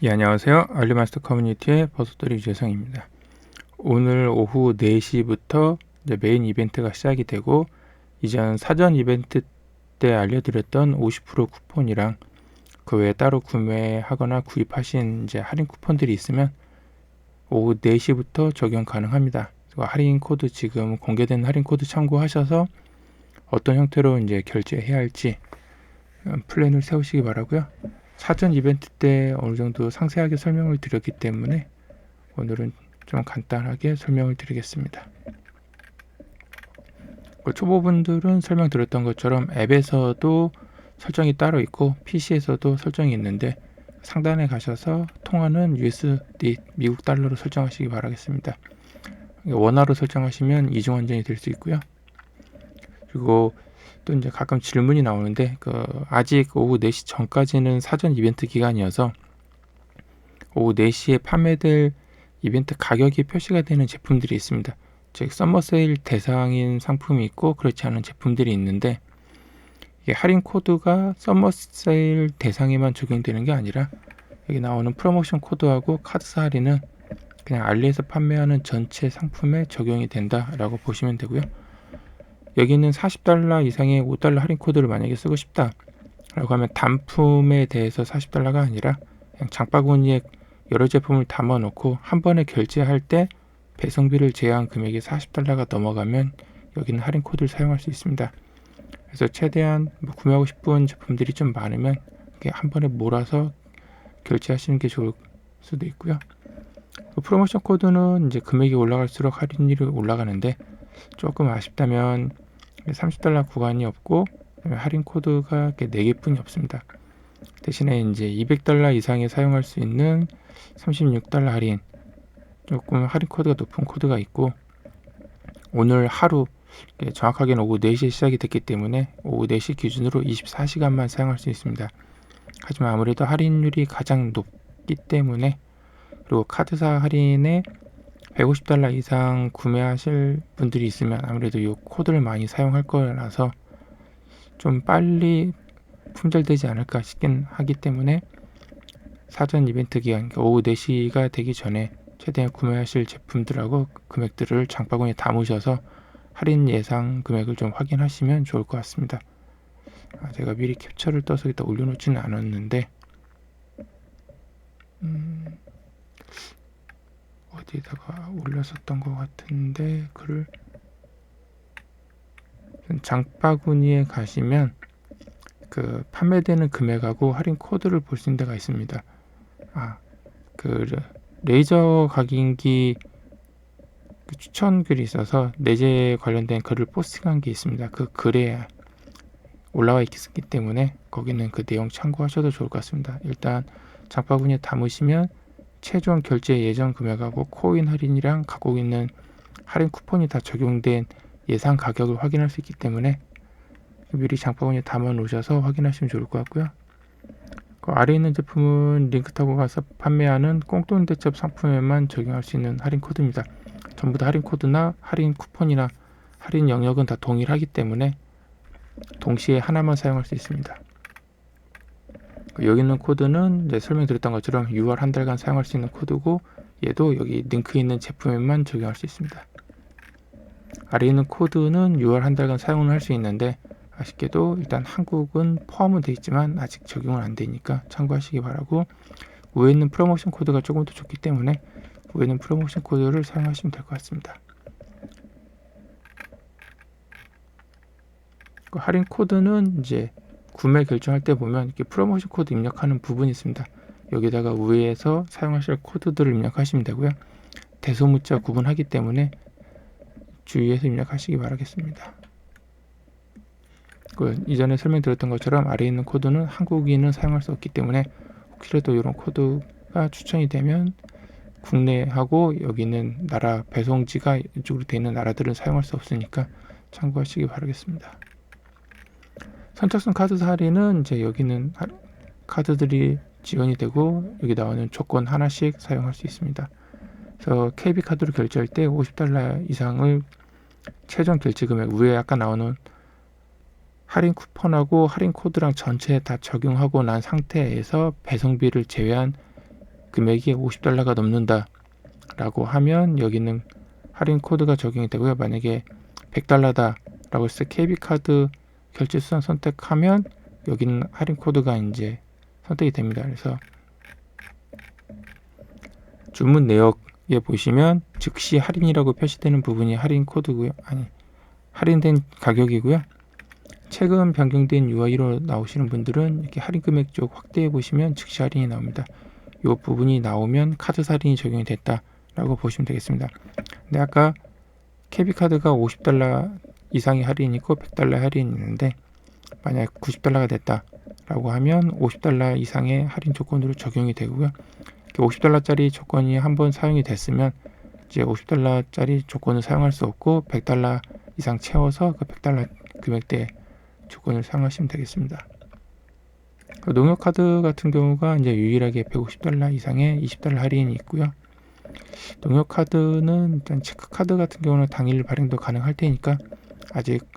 예, 안녕하세요. 알리마스터 커뮤니티의 버섯돌이 유재성입니다. 오늘 오후 4시부터 이제 메인 이벤트가 시작이 되고, 이전 사전 이벤트 때 알려드렸던 50% 쿠폰이랑 그 외에 따로 구매하거나 구입하신 이제 할인 쿠폰들이 있으면 오후 4시부터 적용 가능합니다. 할인 코드, 지금 공개된 할인 코드 참고하셔서 어떤 형태로 이제 결제해야 할지 플랜을 세우시기 바라고요. 사전 이벤트 때 어느 정도 상세하게 설명을 드렸기 때문에 오늘은 좀 간단하게 설명을 드리겠습니다. 초보분들은 설명드렸던 것처럼 앱에서도 설정이 따로 있고 PC에서도 설정이 있는데, 상단에 가셔서 통화는 USD 미국 달러로 설정하시기 바라겠습니다. 원화로 설정하시면 이중환전이 될 수 있고요. 그리고 또 이제 가끔 질문이 나오는데, 아직 오후 4시 전까지는 사전 이벤트 기간이어서 오후 4시에 판매될 이벤트 가격이 표시가 되는 제품들이 있습니다. 즉 썸머 세일 대상인 상품이 있고 그렇지 않은 제품들이 있는데, 이게 할인 코드가 썸머 세일 대상에만 적용되는 게 아니라 여기 나오는 프로모션 코드하고 카드사 할인은 그냥 알리에서 판매하는 전체 상품에 적용이 된다라고 보시면 되고요. 여기는 $40 이상의 $5 할인 코드를 만약에 쓰고 싶다 라고 하면 단품에 대해서 $40가 아니라 그냥 장바구니에 여러 제품을 담아 놓고 한 번에 결제할 때 배송비를 제외한 금액이 $40가 넘어가면 여기는 할인 코드를 사용할 수 있습니다. 그래서 최대한 구매하고 싶은 제품들이 좀 많으면 한 번에 몰아서 결제하시는 게 좋을 수도 있고요. 프로모션 코드는 이제 금액이 올라갈수록 할인율이 올라가는데, 조금 아쉽다면 $30 구간이 없고 할인 코드가 4개뿐이 없습니다. 대신에 이제 $200 이상에 사용할 수 있는 $36 할인, 조금 할인 코드가 높은 코드가 있고, 오늘 하루 정확하게는 오후 4시에 시작이 됐기 때문에 오후 4시 기준으로 24시간만 사용할 수 있습니다. 하지만 아무래도 할인율이 가장 높기 때문에, 그리고 카드사 할인에 $150 이상 구매하실 분들이 있으면 아무래도 이 코드를 많이 사용할 거라서 좀 빨리 품절되지 않을까 싶긴 하기 때문에, 사전 이벤트 기간 오후 4시가 되기 전에 최대한 구매하실 제품들하고 금액들을 장바구니에 담으셔서 할인 예상 금액을 좀 확인하시면 좋을 것 같습니다. 제가 미리 캡처를 떠서 일단 올려놓지는 않았는데, 어디다가 올렸었던 것 같은데, 글을 장바구니에 가시면 그 판매되는 금액하고 할인 코드를 볼 수 있는 데가 있습니다. 레이저 각인기 추천 글이 있어서 내재 관련된 글을 포스팅한 게 있습니다. 그 글에 올라와 있기 때문에 거기는 그 내용 참고하셔도 좋을 것 같습니다. 일단 장바구니에 담으시면 최종 결제 예정 금액하고 코인 할인이랑 갖고 있는 할인 쿠폰이 다 적용된 예상 가격을 확인할 수 있기 때문에 미리 장바구니에 담아 놓으셔서 확인하시면 좋을 것 같고요. 그 아래에 있는 제품은 링크 타고 가서 판매하는 꽁돈 대첩 상품에만 적용할 수 있는 할인 코드입니다. 전부 다 할인 코드나 할인 쿠폰이나 할인 영역은 다 동일하기 때문에 동시에 하나만 사용할 수 있습니다. 여기 있는 코드는 이제 설명드렸던 것처럼 6월 한 달간 사용할 수 있는 코드고, 얘도 여기 링크 있는 제품에만 적용할 수 있습니다. 아래에 있는 코드는 6월 한 달간 사용을 할 수 있는데, 아쉽게도 일단 한국은 포함은 되어 있지만 아직 적용은 안 되니까 참고하시기 바라고, 위에 있는 프로모션 코드가 조금 더 좋기 때문에 위에 있는 프로모션 코드를 사용하시면 될 것 같습니다. 그 할인 코드는 이제 구매 결정할 때 보면 이렇게 프로모션 코드 입력하는 부분이 있습니다. 여기다가 위에서 사용하실 코드들을 입력하시면 되고요. 대소문자 구분하기 때문에 주의해서 입력하시기 바라겠습니다. 이전에 설명드렸던 것처럼 아래에 있는 코드는 한국인은 사용할 수 없기 때문에, 혹시라도 이런 코드가 추천이 되면 국내하고 여기 있는 나라 배송지가 이쪽으로 되어 있는 나라들은 사용할 수 없으니까 참고하시기 바라겠습니다. 선착순 카드 할인은 이제 여기는 카드들이 지원이 되고 여기 나오는 조건 하나씩 사용할 수 있습니다. 그래서 KB 카드로 결제할 때 $50 이상을 최종 결제 금액 위에 아까 나오는 할인 쿠폰하고 할인 코드랑 전체에 다 적용하고 난 상태에서 배송비를 제외한 금액이 $50가 넘는다 라고 하면 여기는 할인 코드가 적용이 되고요. 만약에 $100다 라고 했을 때 KB카드 결제 수단 선택하면 여기는 할인 코드가 이제 선택이 됩니다. 그래서 주문 내역에 보시면 즉시 할인이라고 표시되는 부분이 할인 코드고요. 아니, 할인된 가격이고요. 최근 변경된 UI로 나오시는 분들은 이렇게 할인 금액 쪽 확대해 보시면 즉시 할인이 나옵니다. 이 부분이 나오면 카드 할인이 적용이 됐다 라고 보시면 되겠습니다. 근데 아까 KB카드가 $50 이상의 할인이 있고 $100 할인이 있는데 만약 $90가 됐다 라고 하면 $50 이상의 할인 조건으로 적용이 되고요. $50짜리 조건이 한번 사용이 됐으면 이제 $50짜리 조건을 사용할 수 없고 $100 이상 채워서 그 $100 금액대 조건을 사용하시면 되겠습니다. 농협카드 같은 경우가 이제 유일하게 $150 이상의 $20 할인이 있고요. 농협카드는 일단 체크카드 같은 경우는 당일 발행도 가능할 테니까 아직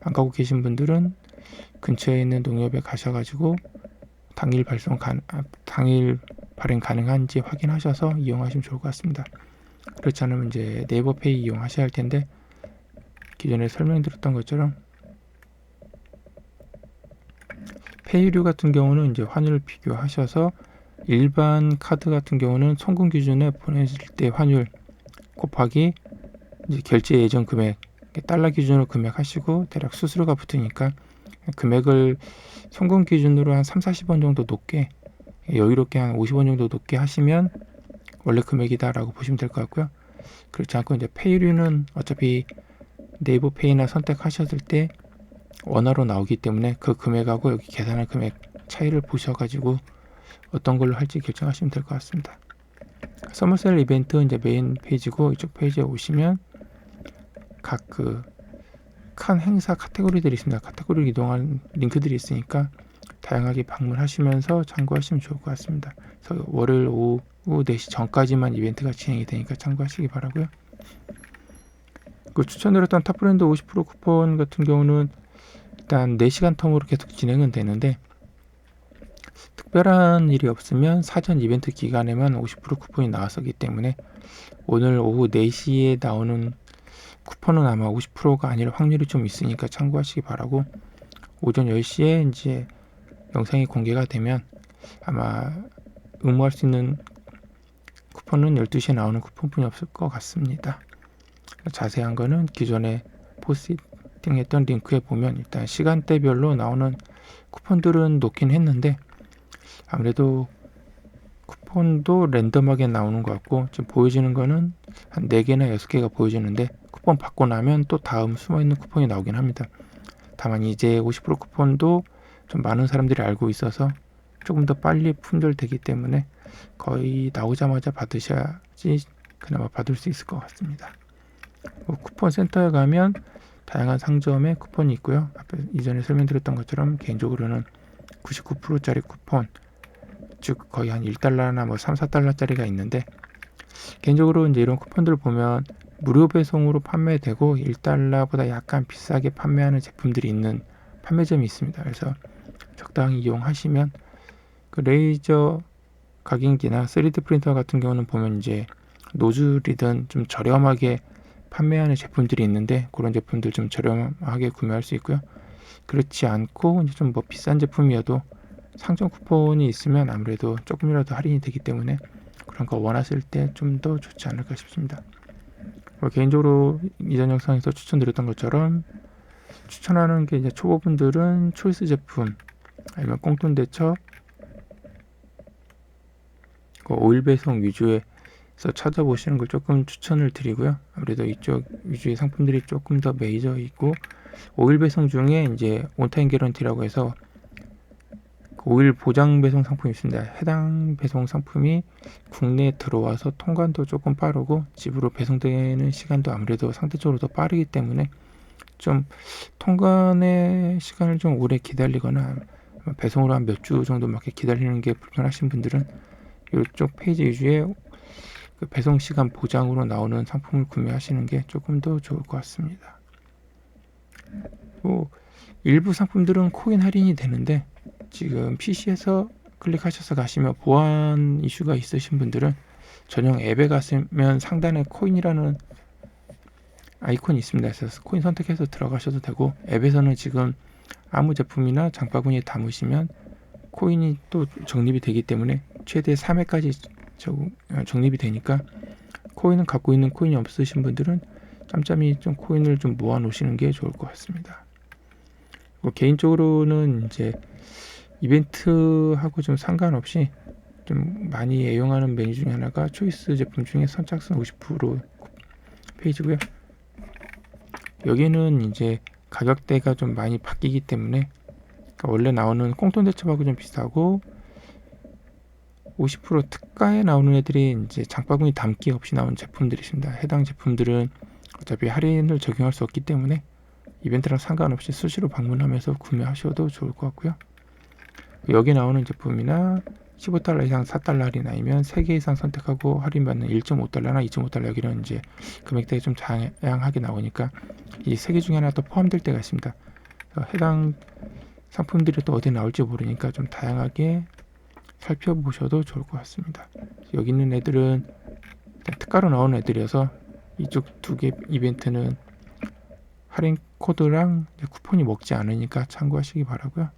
안 가고 계신 분들은 근처에 있는 농협에 가셔가지고 당일 발행 가능한지 확인하셔서 이용하시면 좋을 것 같습니다. 그렇지 않으면 이제 네이버페이 이용하셔야 할 텐데 기존에 설명드렸던 것처럼 페이류 같은 경우는 이제 환율 비교하셔서 일반 카드 같은 경우는 송금 기준에 보내실 때 환율 곱하기 이제 결제 예정 금액 달러 기준으로 금액하시고 대략 수수료가 붙으니까 금액을 송금 기준으로 한 3-40원 정도 높게 여유롭게 한 50원 정도 높게 하시면 원래 금액이다 라고 보시면 될 것 같고요. 그렇지 않고 이제 페이류는 어차피 네이버페이나 선택하셨을 때 원화로 나오기 때문에 그 금액하고 여기 계산할 금액 차이를 보셔가지고 어떤 걸로 할지 결정하시면 될 것 같습니다. 서머셀 이벤트 이제 메인 페이지고 이쪽 페이지에 오시면 각 칸 행사 카테고리들이 있습니다. 카테고리 이동한 링크들이 있으니까 다양하게 방문하시면서 참고하시면 좋을 것 같습니다. 그래서 월요일 오후 4시 전까지만 이벤트가 진행이 되니까 참고하시기 바라고요. 그 추천드렸던 탑브랜드 50% 쿠폰 같은 경우는 일단 4시간 텀으로 계속 진행은 되는데 특별한 일이 없으면 사전 이벤트 기간에만 50% 쿠폰이 나왔었기 때문에 오늘 오후 4시에 나오는 쿠폰은 아마 50%가 아닐 확률이 좀 있으니까 참고하시기 바라고, 오전 10시에 이제 영상이 공개가 되면 아마 응모할 수 있는 쿠폰은 12시에 나오는 쿠폰뿐이 없을 것 같습니다. 자세한 거는 기존에 포스팅했던 링크에 보면 일단 시간대별로 나오는 쿠폰들은 놓긴 했는데 아무래도 쿠폰도 랜덤하게 나오는 것 같고 지금 보여지는 거는 한 4개나 6개가 보여지는데 쿠폰 받고 나면 또 다음 숨어있는 쿠폰이 나오긴 합니다. 다만 이제 50% 쿠폰도 좀 많은 사람들이 알고 있어서 조금 더 빨리 품절되기 때문에 거의 나오자마자 받으셔야지 그나마 받을 수 있을 것 같습니다. 쿠폰 센터에 가면 다양한 상점에 쿠폰이 있고요. 앞에 이전에 설명드렸던 것처럼 개인적으로는 99%짜리 쿠폰, 즉 거의 한 1달러나 뭐 3-4달러짜리가 있는데 개인적으로 이제 이런 쿠폰들을 보면 무료 배송으로 판매되고 1달러보다 약간 비싸게 판매하는 제품들이 있는 판매점이 있습니다. 그래서 적당히 이용하시면 그 레이저 각인기나 3D 프린터 같은 경우는 보면 이제 노즐이든 좀 저렴하게 판매하는 제품들이 있는데 그런 제품들 좀 저렴하게 구매할 수 있고요. 그렇지 않고 이제 좀 뭐 비싼 제품이어도 상점 쿠폰이 있으면 아무래도 조금이라도 할인이 되기 때문에 그런 거 원하실 때 좀 더 좋지 않을까 싶습니다. 개인적으로 이전 영상에서 추천드렸던 것처럼 추천하는 게 이제 초보분들은 초이스 제품 아니면 꽁돈 대처 오일 배송 위주에서 찾아보시는 걸 조금 추천을 드리고요. 아무래도 이쪽 위주의 상품들이 조금 더 메이저 있고 오일 배송 중에 이제 온타임 개런티라고 해서 오일 보장 배송 상품이 있습니다. 해당 배송 상품이 국내에 들어와서 통관도 조금 빠르고 집으로 배송되는 시간도 아무래도 상대적으로 더 빠르기 때문에 좀 통관의 시간을 좀 오래 기다리거나 배송으로 한 몇 주 정도밖에 기다리는 게 불편하신 분들은 이쪽 페이지 위주의 그 배송 시간 보장으로 나오는 상품을 구매하시는 게 조금 더 좋을 것 같습니다. 일부 상품들은 코인 할인이 되는데 지금 PC에서 클릭하셔서 가시면 보안 이슈가 있으신 분들은 전용 앱에 가시면 상단에 코인이라는 아이콘이 있습니다. 그래서 코인 선택해서 들어가셔도 되고, 앱에서는 지금 아무 제품이나 장바구니에 담으시면 코인이 또 적립이 되기 때문에 최대 3회까지 적립이 되니까, 코인은 갖고 있는 코인이 없으신 분들은 짬짬이 좀 코인을 좀 모아 놓으시는 게 좋을 것 같습니다. 개인적으로는 이제 이벤트하고 좀 상관없이 좀 많이 애용하는 메뉴 중에 하나가 초이스 제품 중에 선착순 50% 페이지고요. 여기는 이제 가격대가 좀 많이 바뀌기 때문에, 그러니까 원래 나오는 꽁돈 대첩하고 좀 비슷하고 50% 특가에 나오는 애들이 이제 장바구니 담기 없이 나온 제품들이 있습니다. 해당 제품들은 어차피 할인을 적용할 수 없기 때문에 이벤트랑 상관없이 수시로 방문하면서 구매하셔도 좋을 것 같고요. 여기 나오는 제품이나 15달러 이상 4달러 할인 아니면 3개 이상 선택하고 할인받는 1.5달러나 2.5달러, 여기는 이제 금액대가 좀 다양하게 나오니까 이 3개 중에 하나 또 포함될 때가 있습니다. 해당 상품들이 또 어디 나올지 모르니까 좀 다양하게 살펴보셔도 좋을 것 같습니다. 여기 있는 애들은 특가로 나오는 애들이어서 이쪽 두 개 이벤트는 할인 코드랑 쿠폰이 먹지 않으니까 참고하시기 바라고요.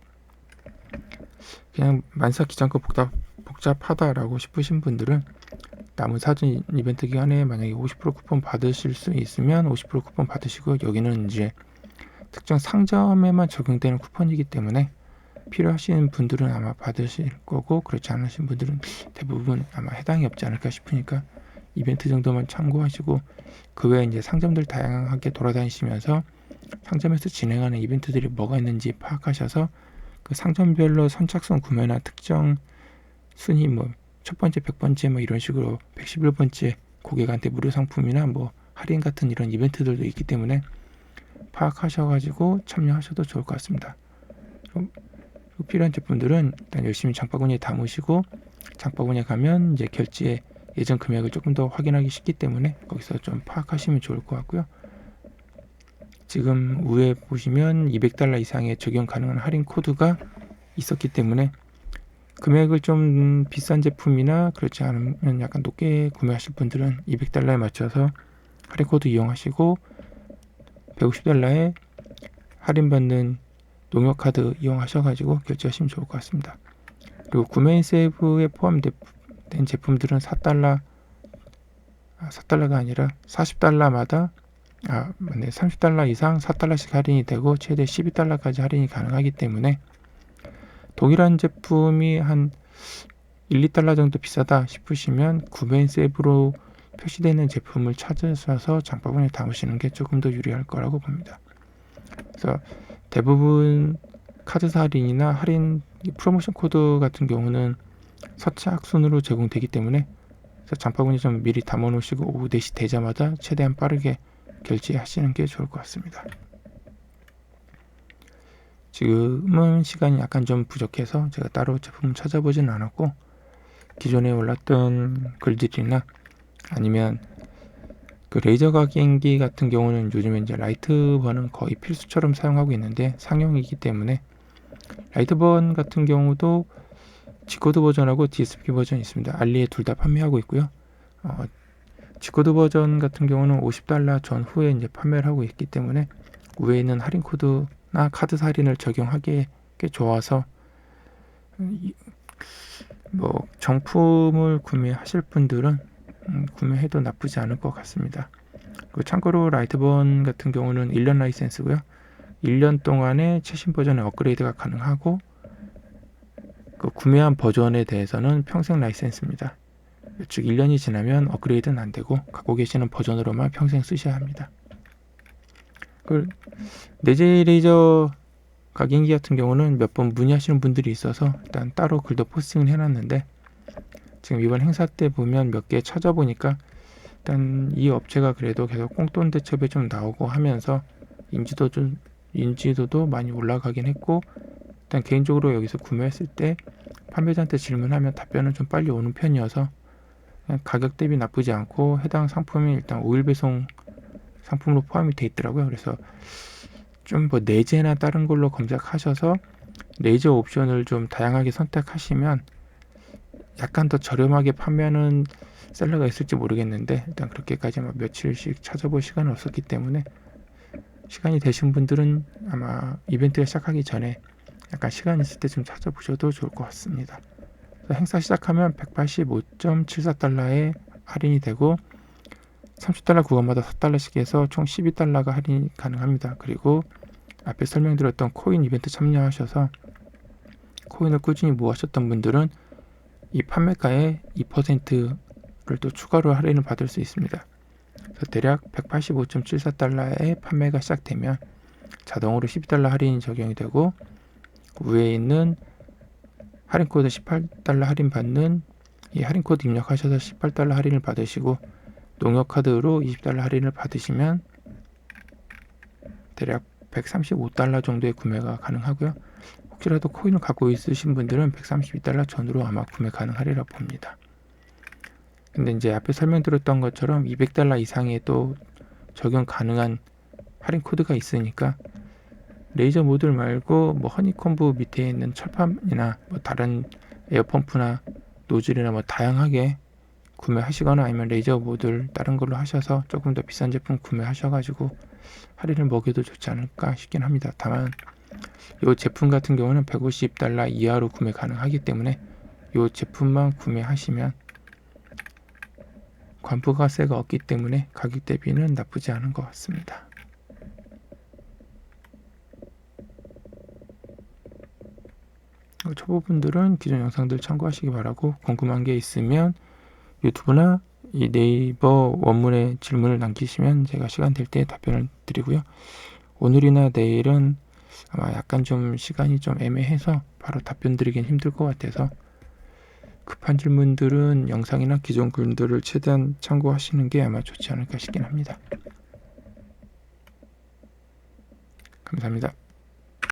그냥 만사 귀찮고 복잡하다라고 싶으신 분들은 남은 사전 이벤트 기간에 만약에 50% 쿠폰 받으실 수 있으면 50% 쿠폰 받으시고, 여기는 이제 특정 상점에만 적용되는 쿠폰이기 때문에 필요하신 분들은 아마 받으실 거고, 그렇지 않으신 분들은 대부분 아마 해당이 없지 않을까 싶으니까 이벤트 정도만 참고하시고, 그 외에 이제 상점들 다양하게 돌아다니시면서 상점에서 진행하는 이벤트들이 뭐가 있는지 파악하셔서 그 상점별로 선착순 구매나 특정 순위 첫 번째, 100번째 이런 식으로 111번째 고객한테 무료 상품이나 할인 같은 이런 이벤트들도 있기 때문에 파악하셔가지고 참여하셔도 좋을 것 같습니다. 필요한 제품들은 일단 열심히 장바구니에 담으시고, 장바구니에 가면 이제 결제 예전 금액을 조금 더 확인하기 쉽기 때문에 거기서 좀 파악하시면 좋을 것 같고요. 지금 위에 보시면 200달러 이상의 적용 가능한 할인 코드가 있었기 때문에 금액을 좀 비싼 제품이나 그렇지 않으면 약간 높게 구매하실 분들은 200달러에 맞춰서 할인 코드 이용하시고 150달러에 할인받는 농협카드 이용하셔가지고 결제하시면 좋을 것 같습니다. 그리고 구매 인센티브에 포함된 제품들은 4달러가 아니라 40달러마다 30달러 이상 4달러씩 할인이 되고 최대 12달러까지 할인이 가능하기 때문에, 동일한 제품이 한 1, 2달러 정도 비싸다 싶으시면 구매 인센티브로 표시되는 제품을 찾으셔서 장바구니에 담으시는 게 조금 더 유리할 거라고 봅니다. 그래서 대부분 카드사 할인이나 할인 프로모션 코드 같은 경우는 선착순으로 제공되기 때문에 장바구니 좀 미리 담아 놓으시고 오후 4시 되자마자 최대한 빠르게 결제하시는 게 좋을 것 같습니다. 지금은 시간이 약간 좀 부족해서 제가 따로 제품을 찾아보지는 않았고, 기존에 올랐던 글들이나 아니면 그 레이저 각인기 같은 경우는 요즘에 이제 라이트번은 거의 필수처럼 사용하고 있는데 상용이기 때문에, 라이트번 같은 경우도 G코드 버전하고 DSP 버전이 있습니다. 알리에 둘 다 판매하고 있고요. G코드 버전 같은 경우는 50달러 전후에 이제 판매를 하고 있기 때문에 위에 있는 할인 코드나 카드 할인을 적용하기에 꽤 좋아서 정품을 구매하실 분들은 구매해도 나쁘지 않을 것 같습니다. 그리고 참고로 라이트번 같은 경우는 1년 라이센스고요. 1년 동안에 최신 버전의 업그레이드가 가능하고, 그 구매한 버전에 대해서는 평생 라이센스입니다. 즉 1년이 지나면 업그레이드는 안 되고 갖고 계시는 버전으로만 평생 쓰셔야 합니다. 그 내재 레이저 각인기 같은 경우는 몇 번 문의하시는 분들이 있어서 일단 따로 글도 포스팅을 해놨는데, 지금 이번 행사 때 보면 몇 개 찾아보니까 일단 이 업체가 그래도 계속 꽁돈 대첩에 좀 나오고 하면서 인지도도 많이 올라가긴 했고, 일단 개인적으로 여기서 구매했을 때 판매자한테 질문하면 답변은 좀 빨리 오는 편이어서 가격 대비 나쁘지 않고, 해당 상품이 일단 5일 배송 상품으로 포함이 돼 있더라고요. 그래서 좀 내재나 다른 걸로 검색하셔서 레이저 옵션을 좀 다양하게 선택하시면 약간 더 저렴하게 판매하는 셀러가 있을지 모르겠는데, 일단 그렇게까지 막 며칠씩 찾아볼 시간은 없었기 때문에 시간이 되신 분들은 아마 이벤트가 시작하기 전에 약간 시간 있을 때 좀 찾아보셔도 좋을 것 같습니다. 행사 시작하면 185.74달러에 할인이 되고 30달러 구간마다 4달러씩 해서 총 12달러가 할인이 가능합니다. 그리고 앞에 설명드렸던 코인 이벤트 참여하셔서 코인을 꾸준히 모으셨던 분들은 이 판매가의 2%를 또 추가로 할인을 받을 수 있습니다. 그래서 대략 185.74달러에 판매가 시작되면 자동으로 12달러 할인이 적용이 되고, 위에 있는 할인 코드 18달러 할인 받는 이 할인 코드 입력하셔서 18달러 할인을 받으시고, 농협 카드로 20달러 할인을 받으시면 대략 135달러 정도의 구매가 가능하고요. 혹시라도 코인을 갖고 있으신 분들은 132달러 전후로 아마 구매 가능하리라 봅니다. 근데 이제 앞에 설명드렸던 것처럼 200달러 이상의 또 적용 가능한 할인 코드가 있으니까 레이저 모듈 말고 뭐 허니콤브 밑에 있는 철판이나 뭐 다른 에어펌프나 노즐이나 뭐 다양하게 구매하시거나 아니면 레이저 모듈 다른 걸로 하셔서 조금 더 비싼 제품 구매하셔가지고 할인을 먹여도 좋지 않을까 싶긴 합니다. 다만 이 제품 같은 경우는 150달러 이하로 구매 가능하기 때문에 이 제품만 구매하시면 관부가세가 없기 때문에 가격 대비는 나쁘지 않은 것 같습니다. 초보분들은 기존 영상들 참고하시기 바라고, 궁금한 게 있으면 유튜브나 이 네이버 원문에 질문을 남기시면 제가 시간 될 때 답변을 드리고요. 오늘이나 내일은 아마 약간 좀 시간이 좀 애매해서 바로 답변 드리긴 힘들 것 같아서 급한 질문들은 영상이나 기존 글들을 최대한 참고하시는 게 아마 좋지 않을까 싶긴 합니다. 감사합니다.